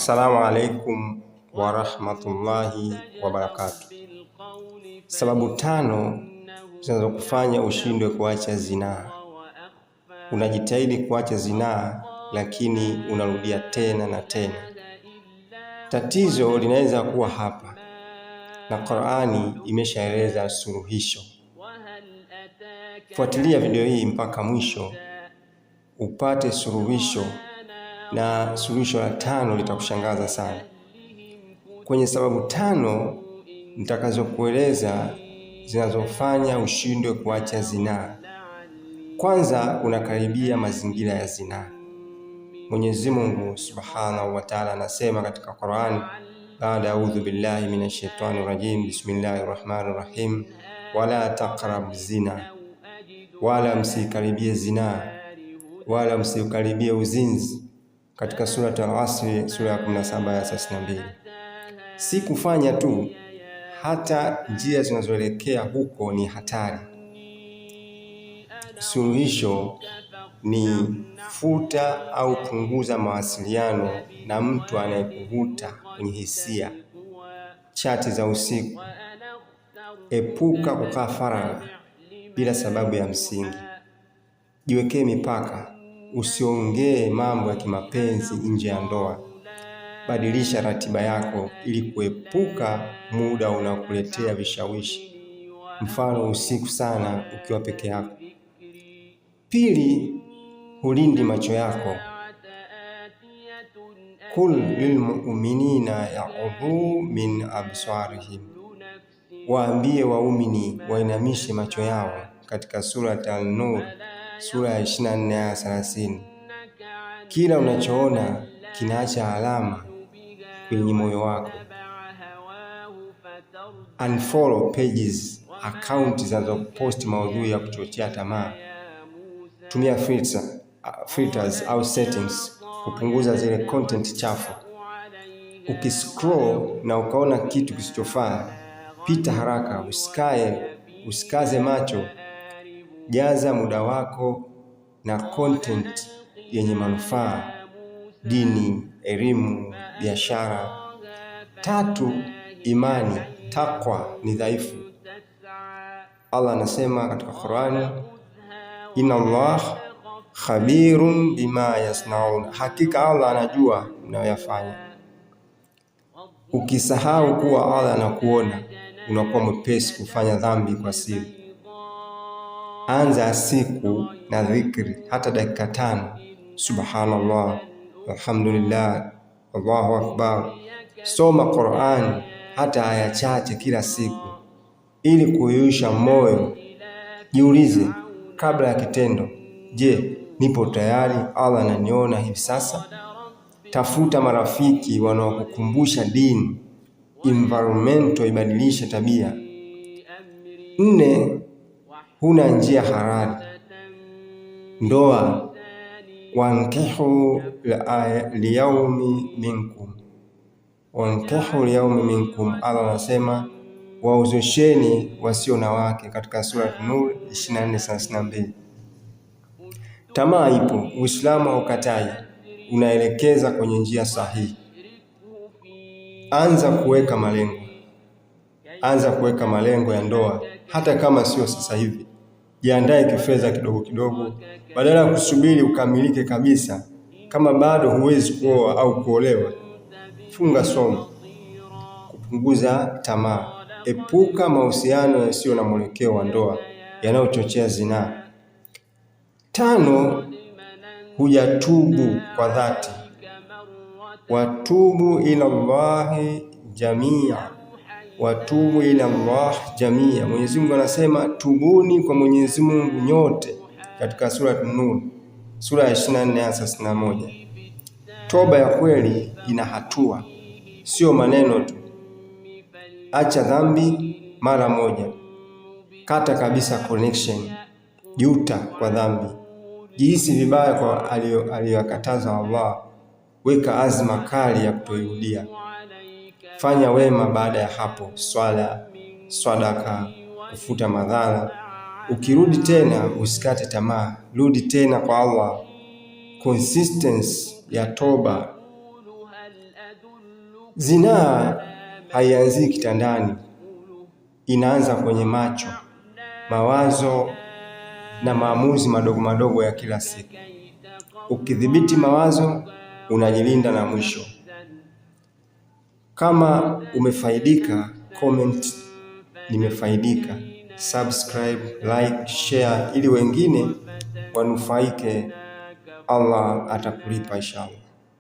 Assalamu alaikum wa rahmatullahi wa barakatuh. Sababu 5 zinazokufanya ushindwe kuacha zinaa. Unajitahidi kuacha zinaa lakini unarudia tena na tena. Tatizo linaweza kuwa hapa, na Qur'ani imeshaeleza suluhisho. Fuatilia video hii mpaka mwisho upate suluhisho, na suluhisho la 5 litakushangaza sana. Kwenye sababu 5 nitakazokueleza zinazofanya ushindwe kuacha zinaa. Kwanza, unakaribia mazingira ya zinaa. Mwenyezi Mungu Subhanahu wa Ta'ala anasema katika Qur'an, baada a'udhu billahi minash shaitani rajim, bismillahir rahmanir rahim, wala taqrabu zina, wala msikaribie zinaa, wala msikaribie uzinzi, katika sura Al-Asr sura ya 17 ya 32. Si kufanya tu, hata njia zinazoelekea huko ni hatari. Suluhisho ni futa au punguza mawasiliano na mtu anayekuvuta kwenye hisia, chati za usiku. Epuka kukaa faragha bila sababu ya msingi. Jiwekee mipaka, usiongee mambo ya kimapenzi nje ya ndoa. Badilisha ratiba yako ili kuepuka muda unaokuletea vishawishi, mfano usiku sana ukiwa peke yako. Pili, hulindi macho yako. Kul lilmu'minina ya'udhu min absarihim, waambie waumini wainamishe macho yao, katika sura An-Nur sura ya 24 aya 30. Kila unachoona kinaacha alama kwenye moyo wako. Unfollow pages, account zinazopost maudhui ya kuchochea tamaa. Tumia filters au settings kupunguza zile content chafu. Ukiscroll na ukaona kitu kisichofaa, pita haraka, usikaze macho. Jaza muda wako na content yenye manufaa: dini, elimu, biashara. 3, imani, takwa ni dhaifu. Allah anasema katika Qur'ani, inna Allah khabirun bima yasnaun, hakika Allah anajua unayoyafanya. Ukisahau kuwa Allah anakuona, unakuwa mwepesi kufanya dhambi kwa siri. Anza siku na dhikri, hata dakika 5. Subhanallah, alhamdulillah, Allahu akbar. Soma Qur'an hata aya chache kila siku ili kuyusha moyo. Jiulize kabla ya kitendo, je, nipo tayari? Allah ananiona hivi sasa? Tafuta marafiki wanaokukumbusha dini. Environment ibadilishe tabia. 4, huna njia halali. Ndoa, wankihu liyaumi minkum, wankihu liyaumi minkum. Allah anasema waozosheni wasio na wake, katika sura An-Nur 24:32. Tamaa ipo, Uislamu haukatai, unaelekeza kwenye njia sahihi. Anza kuweka malengo ya ndoa, hata kama sio sasa hivi. Jiandae kifedha kidogo kidogo, badala ya kusubiri ukamilike kabisa. Kama bado huwezi kuoa au kuolewa, funga somo. Kupunguza tamaa. Epuka mahusiano yasiyo na mwelekeo wa ndoa yanayochochea zinaa. 5, hujatubu kwa dhati. Watubu ila Allahi jamia, watubu ila Allah jamia. Mwenyezi Mungu anasema tubuni kwa Mwenyezi Mungu nyote, katika sura An-Nur sura ya 24 aya 31. Toba ya kweli ina hatua, sio maneno tu. Acha dhambi mara moja, kata kabisa connection, juta kwa dhambi, jihisi vibaya kwa aliyokataza Allah, weka azma kali ya kutoirudia. Fanya wema baada ya hapo: swala, sadaka, kufuta madhara. Ukirudi tena usikate tamaa, rudi tena kwa Allah. Consistency ya toba Zinaa haianzii kitandani, inaanza kwenye macho, mawazo na maamuzi madogo madogo ya kila siku. Ukidhibiti mawazo, unajilinda na mwisho. Kama umefaidika, comment nimefaidika, subscribe, like, share ili wengine wanufaike. Allah atakulipa inshallah.